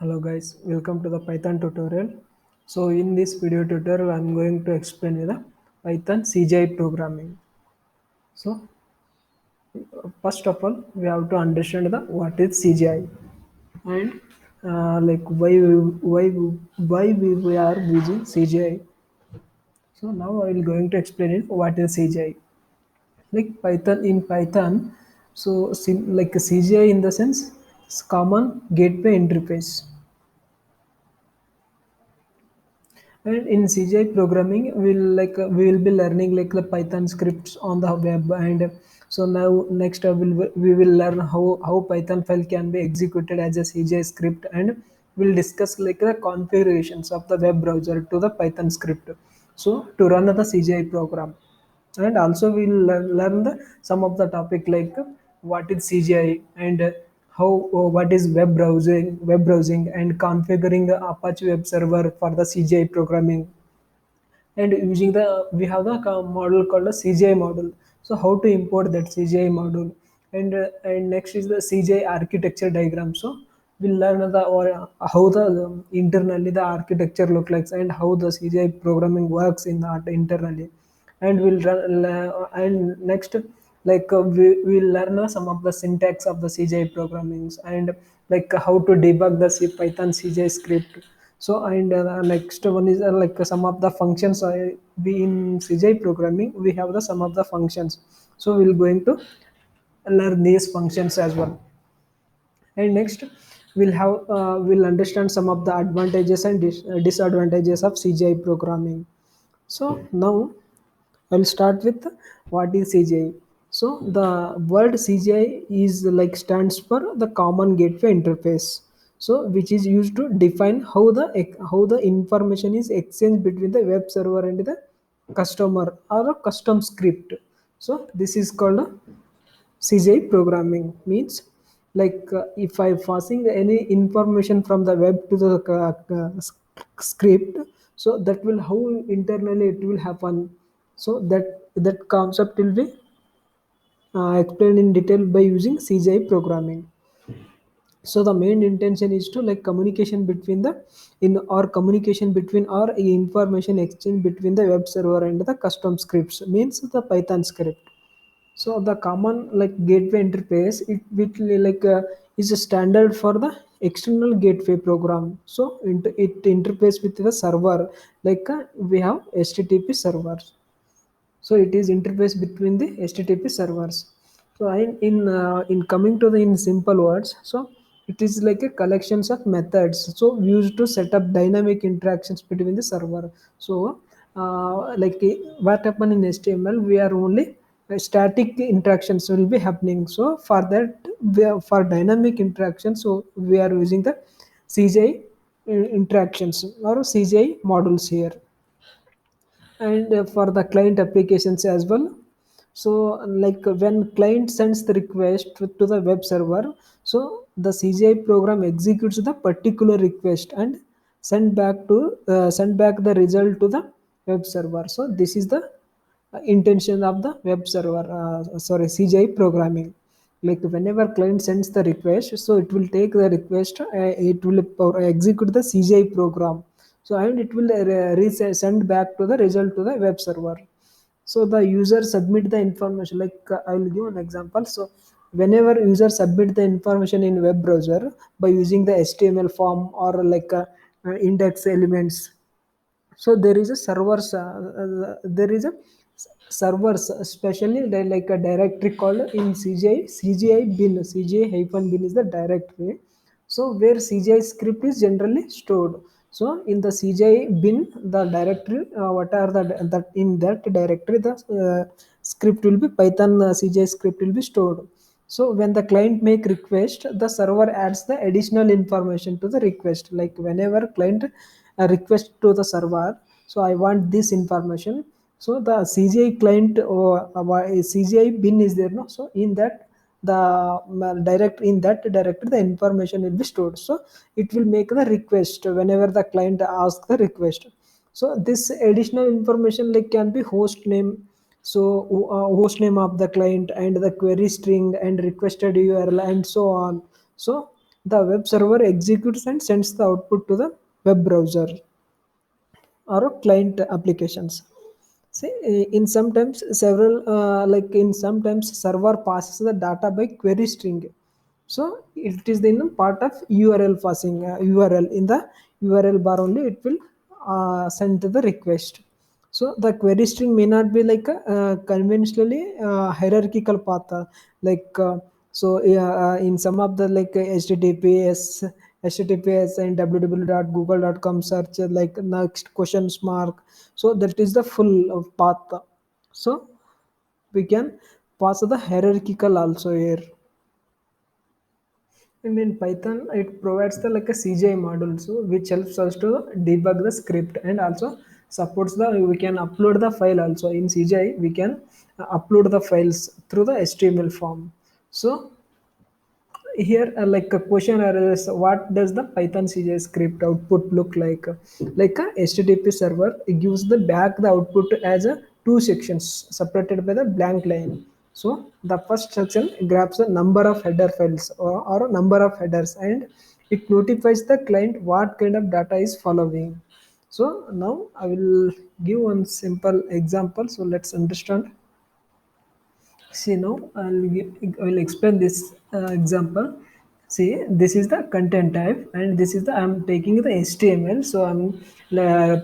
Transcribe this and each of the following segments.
Hello guys, welcome to the Python tutorial. So in this video tutorial, I'm going to explain you the Python CGI programming. So first of all, we have to understand the what is CGI and like why we are using CGI. So now I will going to explain it what is CGI. Like Python in Python, so like a CGI in the sense, it's common gateway interface. And in CGI programming, we will be learning like the Python scripts on the web, and so now next we will learn how Python file can be executed as a CGI script, and we'll discuss like the configurations of the web browser to the Python script. So to run the CGI program, and also we'll learn some of the topic like what is CGI and how what is web browsing and configuring the Apache web server for the CGI programming, and using the we have the model called a CGI model. So how to import that CGI model, and next is the CGI architecture diagram. So we'll learn the or how the internally the architecture look like and how the CGI programming works in that internally, and and next we will learn some of the syntax of the CGI programmings, and like how to debug the Python CGI script. So and next one is like some of the functions. We in CGI programming we have the some of the functions. So we'll going to learn these functions as well. And next we'll understand some of the advantages and disadvantages of CGI programming. So now I'll start with what is CGI. So the word CGI is like stands for the Common Gateway Interface. So which is used to define how the information is exchanged between the web server and the customer or a custom script. So this is called a CGI programming. Means like if I passing any information from the web to the script, so that will how internally it will happen. So that concept will be explained in detail by using CGI programming. So the main intention is to like communication between the in or communication between or information exchange between the web server and the custom scripts, means the Python script. So the common like gateway interface, is a standard for the external gateway program. So it interface with the server, like we have HTTP servers. So it is interface between the HTTP servers. So in coming to the in simple words, so it is like a collections of methods so used to set up dynamic interactions between the server. So what happen in HTML, we are only static interactions will be happening. So for that for dynamic interaction, so we are using the CGI interactions or CGI models here. And for the client applications as well, so like when client sends the request to the web server, so the CGI program executes the particular request and send back the result to the web server. So this is the intention of the web server, CGI programming. Like whenever client sends the request, so it will take the request, it will execute the CGI program. So and it will send back to the result to the web server. So the user submit the information, like I will give an example. So whenever user submit the information in web browser by using the HTML form or like index elements, so there is a there is a servers, especially like a directory called in CGI bin. CGI hyphen bin is the directory, so where CGI script is generally stored. So in the CGI bin, the directory, what are that in that directory the script will be Python, CGI script will be stored. So when the client make request, the server adds the additional information to the request. Like whenever client request to the server, so I want this information. So the CGI client or CGI bin is there, no? So in that the in that directory the information will be stored. So it will make the request whenever the client asks the request. So this additional information like can be host name, so host name of the client and the query string and requested URL and so on. So The web server executes and sends the output to the web browser or a client applications. See, in sometimes several like in sometimes server passes the data by query string. So it is the part of URL passing URL in the URL bar only it will send to the request. So the query string may not be like a conventionally hierarchical path, like in some of the like HTTPS and www.google.com search like next questions mark. So that is the full of path. So we can pass the hierarchical also here. And in Python, it provides the like a CGI module, so which helps us to debug the script and also supports the we can upload the file also in CGI. We can upload the files through the HTML form. So here like a question arises, what does the Python CGI script output look like a HTTP server gives the back the output as a two sections separated by the blank line. So the first section grabs the number of header files or a number of headers and it notifies the client what kind of data is following. So now I will give one simple example, so let's understand. See now I'll explain this example. See, this is the content type, and this is the I'm taking the HTML. So I'm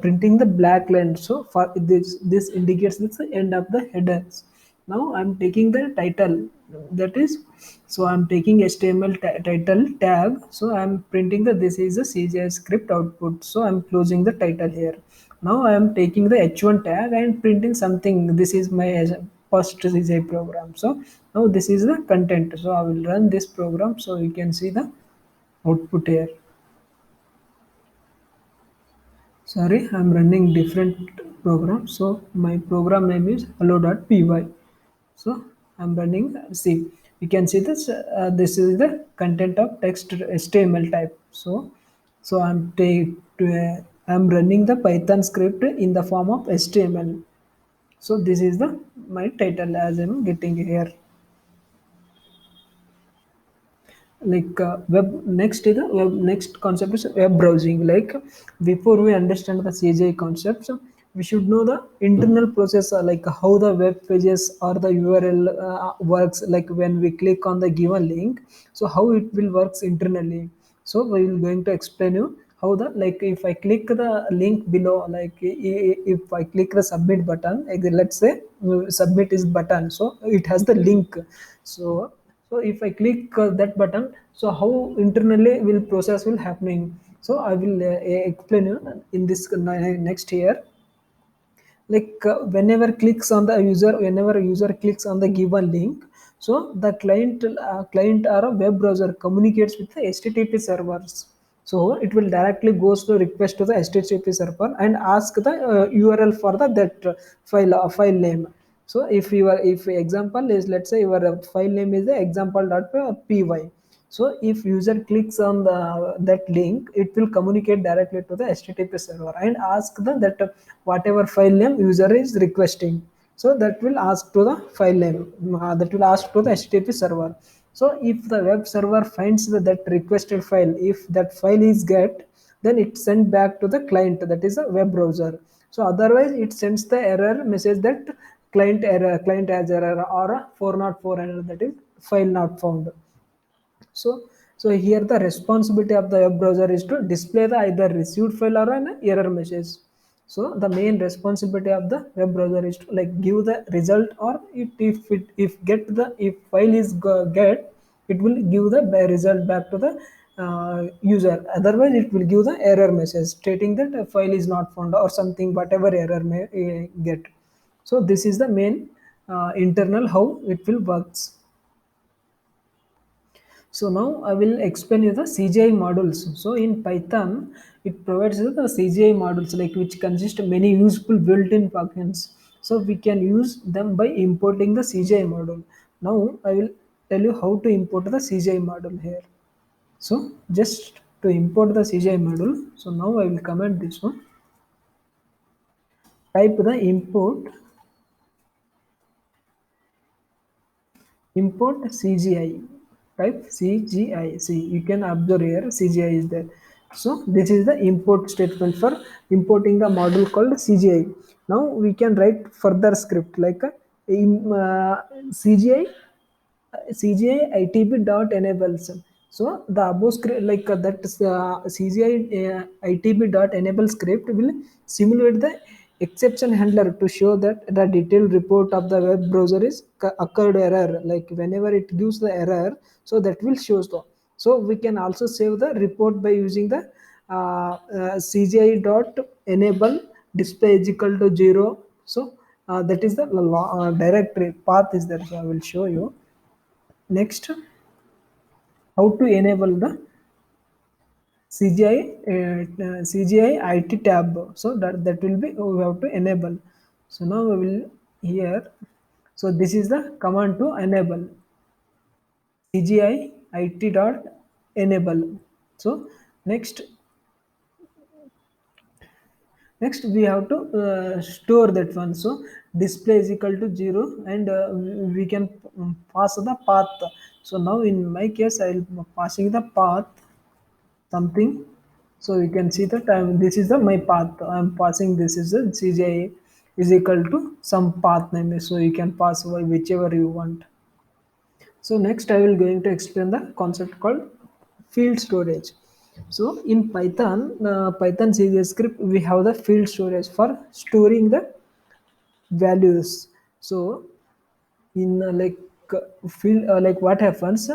printing the black line. So for this indicates this the end of the headers. Now I'm taking the title. That is, so I'm taking HTML title tag. So I'm printing the this is a CGI script output. So I'm closing the title here. Now I am taking the H1 tag and printing something. This is my first CGI program. So now this is the content. So I will run this program so you can see the output here. Sorry, I'm running different program. So my program name is hello.py. So I'm running. See, you can see this. This is the content of text HTML type. So I'm running the Python script in the form of HTML. So this is the my title as I'm getting here. Like web next is the web next concept is web browsing. Like before we understand the CGI concepts, we should know the internal process, like how the web pages or the URL works. Like when we click on the given link, so how it will works internally. So we will going to explain you how the like if I click the link below, like if I click the submit button, like, let's say submit is button, so it has the link. So if I click that button, so how internally will process will happening. So I will explain you in this next here. Like whenever a user clicks on the given link, so the client or a web browser communicates with the HTTP servers. So it will directly goes to request to the HTTP server and ask the URL for the that file name. So if example is, let's say your file name is the example.py. So if user clicks on the that link, it will communicate directly to the HTTP server and ask that whatever file name user is requesting. So that will ask to the file name, that will ask to the HTTP server. So if the web server finds that requested file, if that file is get, then it send back to the client, that is a web browser. So otherwise it sends the error message that client has error or a 404 error, that is file not found. So here the responsibility of the web browser is to display the either received file or an error message. So the main responsibility of the web browser is to like give the result, or if get the if file is get, it will give the result back to the user. Otherwise, it will give the error message stating that a file is not found or something, whatever error may get. So this is the main internal how it will works. So now I will explain you the CGI models. So in Python, it provides you the CGI models like which consist of many useful built-in functions. So we can use them by importing the CGI model. Now I will tell you how to import the CGI model here. So just to import the CGI model. So now I will comment this one. Type the import CGI. Type CGI. See, you can observe here CGI is there. So this is the import statement for importing the module called CGI. Now we can write further script like CGI CGI dot enables. So the above script like that CGI dot enable script will simulate the exception handler to show that the detailed report of the web browser is occurred error. Like whenever it gives the error, so that will show so we can also save the report by using the CGI dot enable display is equal to 0. So that is the directory path is there. So I will show you. Next, how to enable the CGI IT tab. So that will be we have to enable. So now we will here. So this is the command to enable CGI IT dot enable. So next next we have to store that one. So display is equal to 0 and we can pass the path. So now in my case I will passing the path something. So you can see that this is the my path I'm passing. This is the CGI is equal to some path name. So you can pass whichever you want. So next I will going to explain the concept called field storage. So in Python CGI script we have the field storage for storing the values. So in field like what happens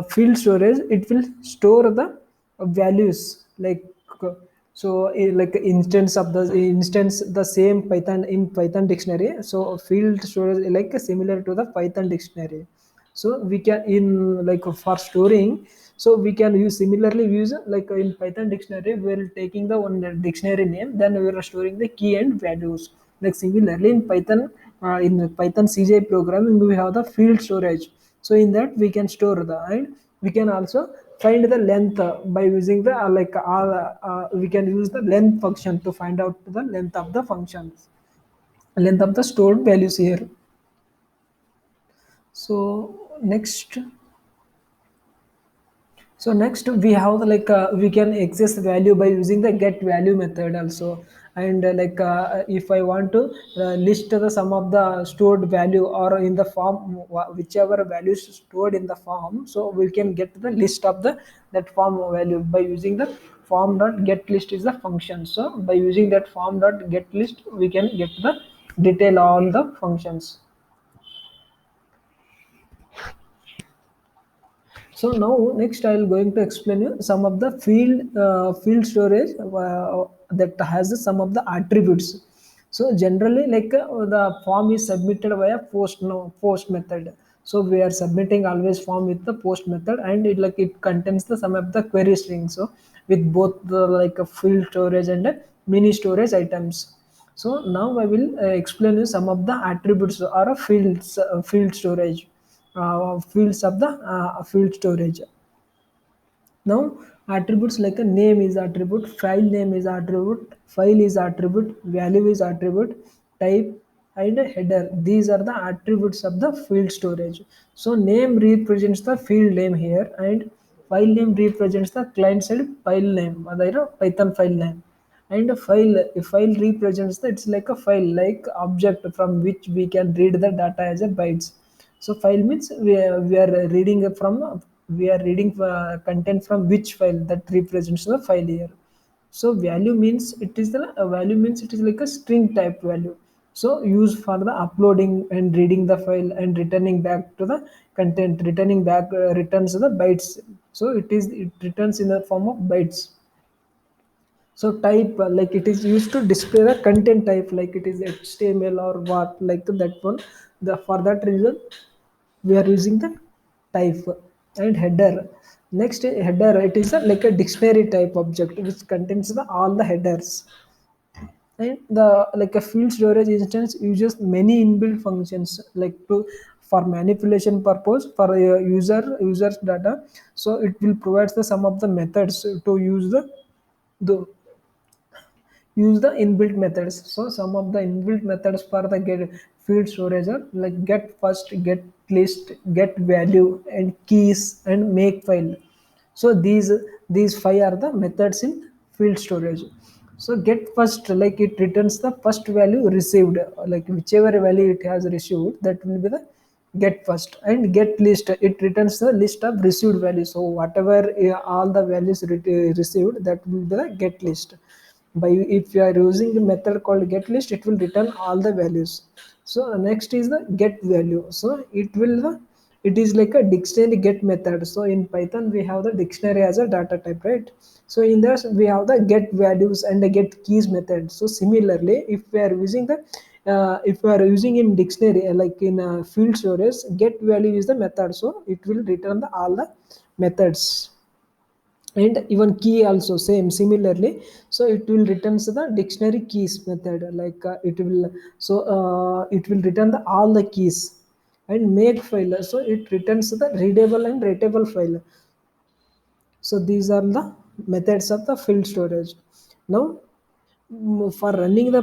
field storage it will store the values like uh, like instance of the instance the same python in python dictionary. So field storage like similar to the python dictionary. So we can in like for storing, so we can use similarly use like in python dictionary we're taking the one dictionary name, then we are storing the key and values. Like similarly in python CGI programming we have the field storage. So in that we can store the and we can also find the length by using the we can use the length function to find out the length of the functions, length of the stored values here. So next we have we can access value by using the get value method also. And if I want to list the sum of the stored value or in the form whichever value is stored in the form, so we can get the list of the that form value by using the form dot get list is the function. So by using that form dot get list we can get the detail all the functions. So now next I will going to explain you some of the field storage that has some of the attributes. So generally the form is submitted via post method. So we are submitting always form with the post method and it contains the some of the query strings. So with both the like a field storage and a mini storage items. So now I will explain you some of the attributes or a field storage fields of the field storage. Now attributes like a name is attribute, file name is attribute, file is attribute, value is attribute, type and a header. These are the attributes of the field storage. So name represents the field name here and file name represents the client side file name, Python file name. And a file represents the it's like a file like object from which we can read the data as a bytes. So file means we are reading from we are reading content from which file that represents the file here. So value means it is the value means it is like a string type value. So used for the uploading and reading the file and returning back to the content. Returning back returns the bytes. So it returns in the form of bytes. So type like it is used to display the content type like it is HTML or what like that one. The for that reason we are using the type and header. Next header it is like a dictionary type object which contains the all the headers. And the like a field storage instance uses many inbuilt functions like to for manipulation purpose for a user's data. So it will provide the some of the methods to the use the inbuilt methods. So some of the inbuilt methods for the get field storage are like get first, get list, get value, and keys, and make file. So these five are the methods in field storage. So get first, like it returns the first value received, like whichever value it has received, that will be the get first. And get list, it returns the list of received values. So whatever all the values received, that will be the get list. By if you are using the method called get list, it will return all the values. So next is the get value. So it is like a dictionary get method. So in Python we have the dictionary as a data type, right? So in this we have the get values and the get keys method. So similarly, if we are using the if we are using in dictionary, like in field storage, get value is the method, so it will return all the methods. And even key also same similarly, so it will returns the dictionary keys method, like it will return all the keys. And make file, so it returns the readable and writable file. So these are the methods of the field storage. Now, for running the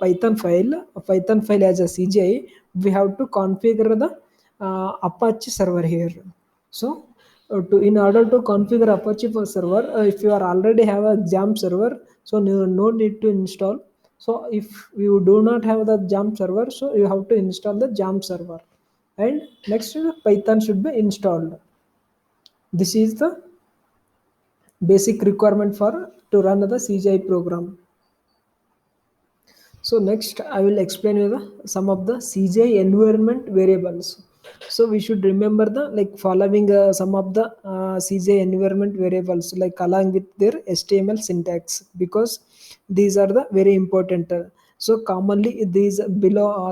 Python file as a CGI, we have to configure the Apache server here. So, in order to configure Apache for server, if you are already have a Jam server, so no need to install. So if you do not have the Jam server, so you have to install the Jam server. And next, Python should be installed. This is the basic requirement for to run the CGI program. So next I will explain you some of the CGI environment variables. So we should remember the like following some of the CGI environment variables, like along with their HTML syntax, because these are the very important. So commonly these below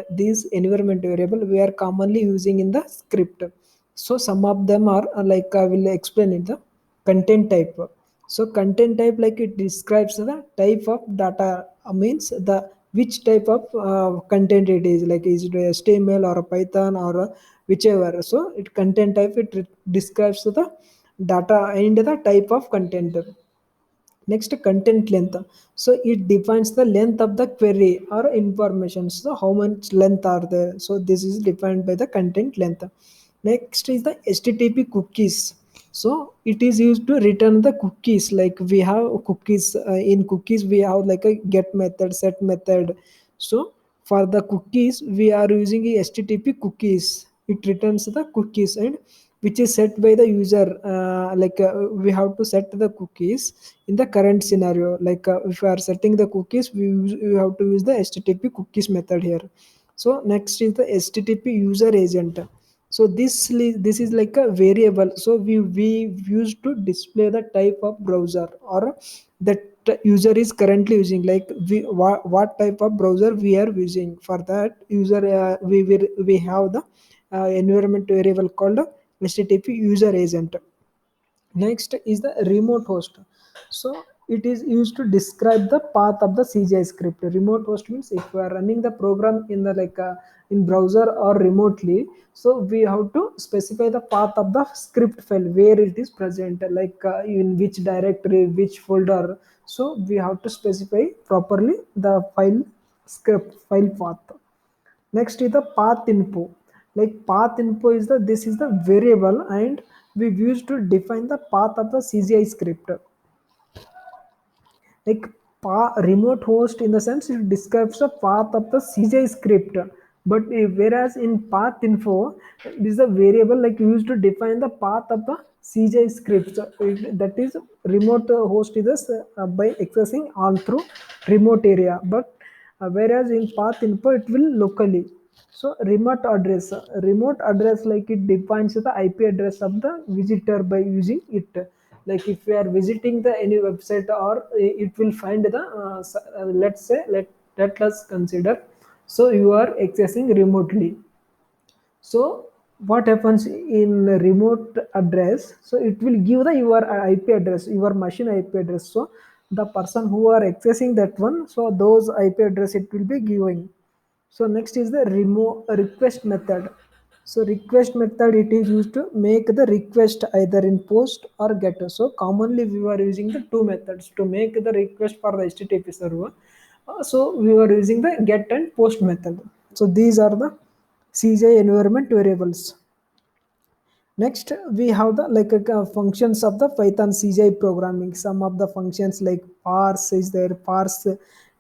these environment variable we are commonly using in the script. So some of them are like I will explain it, the content type. So content type, like it describes the type of data, means the which type of content it is, like is it a HTML or a Python or a whichever. So it content type, it describes the data and the type of content. Next, content length. So it defines the length of the query or information. So how much length are there? So this is defined by the content length. Next is the HTTP cookies. So it is used to return the cookies. Like we have cookies, in cookies we have like a get method, set method. So for the cookies we are using a HTTP cookies. It returns the cookies, and which is set by the user. We have to set the cookies in the current scenario. Like if we are setting the cookies, we have to use the HTTP cookies method here. So next is the HTTP user agent. So this is like a variable. So we used to display the type of browser or that user is currently using, like what type of browser we are using. For that user, we have the environment variable called HTTP user agent. Next is the remote host. So it is used to describe the path of the CGI script. Remote host means if we are running the program in the in browser or remotely, so we have to specify the path of the script file where it is present, like in which directory, which folder. So we have to specify properly the file script file path. Next is the path info. Like path info is the this is the variable, and we used to define the path of the CGI script. Like remote host, in the sense it describes the path of the CGI script. But whereas in path info, it is a variable like used to define the path of the CGI script. So that is remote host is this, by accessing all through remote area. But whereas in path info it will locally. So remote address, like it defines the IP address of the visitor by using it. Like if we are visiting the any website, or it will find the let's say let us consider, so you are accessing remotely. So what happens in remote address, so it will give the your IP address, your machine IP address. So the person who are accessing that one, so those IP address it will be giving. So next is the remote request method. So request method, it is used to make the request either in post or get. So commonly we are using the two methods to make the request for the HTTP server. So we were using the get and post method. So these are the CGI environment variables. Next, we have the functions of the Python CGI programming. Some of the functions like parse is there, parse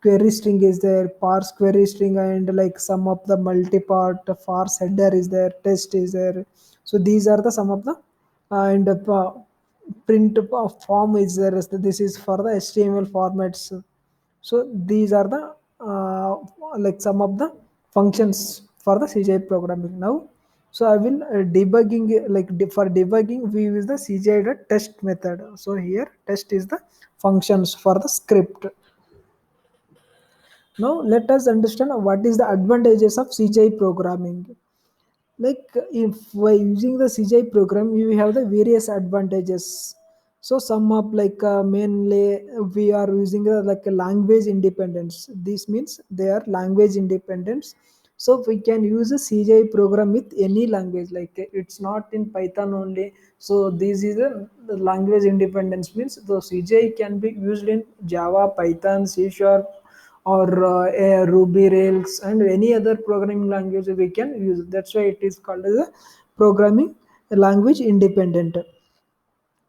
query string is there, parse query string, and like some of the multi-part parse header is there, test is there. So these are the some of the and print form is there. This is for the HTML formats. So these are the some of the functions for the CGI programming. Now, so I will debugging for debugging we use the CGI test method. So here test is the functions for the script. Now let us understand what is the advantages of CGI programming. Like if by using the CGI program you have the various advantages. So some of mainly we are using a language independence. This means they are language independence. So we can use a CGI program with any language, like it's not in Python only. So this is the language independence means the CGI can be used in Java, Python, C sharp, or Ruby, Rails, and any other programming language we can use. That's why it is called as a programming language independent.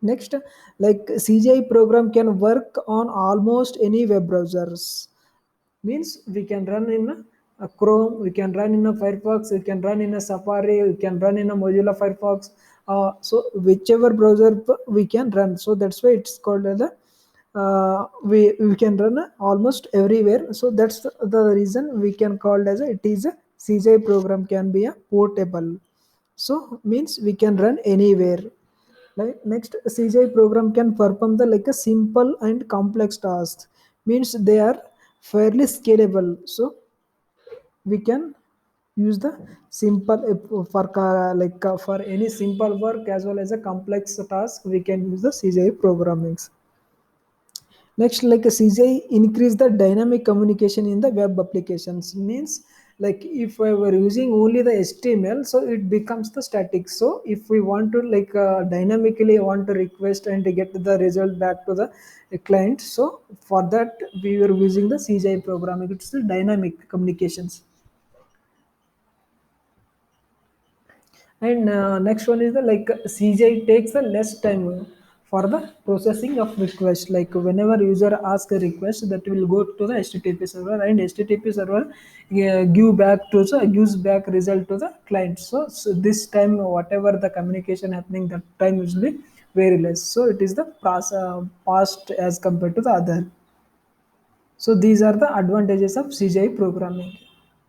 Next, like CGI program can work on almost any web browsers. Means we can run in a Chrome, we can run in a Firefox, we can run in a Safari, we can run in a Mozilla Firefox. So whichever browser we can run. So that's why it's called as a we can run almost everywhere. So that's the reason we can call as it is a CGI program can be a portable. So means we can run anywhere. Like next, CGI program can perform the like a simple and complex tasks. Means they are fairly scalable. So we can use the simple for any simple work as well as a complex task. We can use the CGI programming. Next, like a CGI increase the dynamic communication in the web applications. Means like if I were using only the HTML, so it becomes the static. So if we want to dynamically want to request and to get the result back to the client, so for that we were using the CGI programming. It's the dynamic communications. And next one is the CGI takes the less time for the processing of request. Like whenever user asks a request, that will go to the HTTP server, and HTTP server gives back result to the client. So this time whatever the communication happening, that time will be very less. So it is the fast as compared to the other. So these are the advantages of CGI programming.